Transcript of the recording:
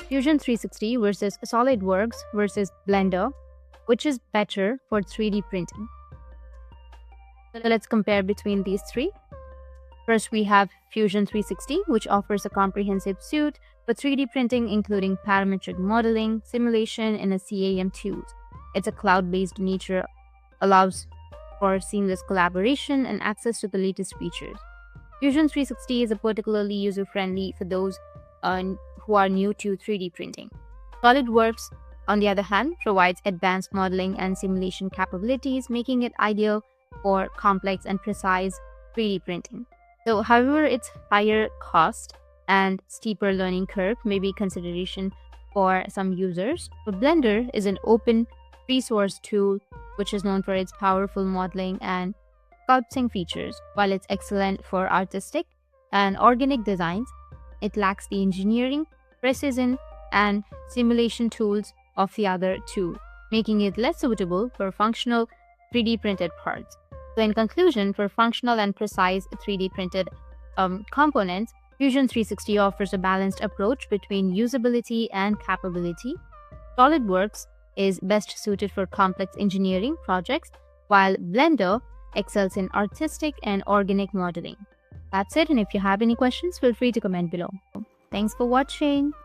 Fusion 360 versus SolidWorks versus Blender, which is better for 3D printing? So let's compare between these three. First, we have Fusion 360, which offers a comprehensive suite for 3D printing, including parametric modeling, simulation, and a CAM tools. It's a cloud-based nature, allows for seamless collaboration and access to the latest features. Fusion 360 is particularly user-friendly for those who are new to 3D printing. SolidWorks, on the other hand, provides advanced modeling and simulation capabilities, making it ideal for complex and precise 3D printing. So, however, its higher cost and steeper learning curve may be consideration for some users. But Blender is an open, free-source tool which is known for its powerful modeling and sculpting features. While it's excellent for artistic and organic designs, it lacks the engineering, precision, and simulation tools of the other two, making it less suitable for functional 3D printed parts. So in conclusion, for functional and precise 3D printed components, Fusion 360 offers a balanced approach between usability and capability. SolidWorks is best suited for complex engineering projects, while Blender excels in artistic and organic modeling. That's it, and if you have any questions, feel free to comment below. Thanks for watching.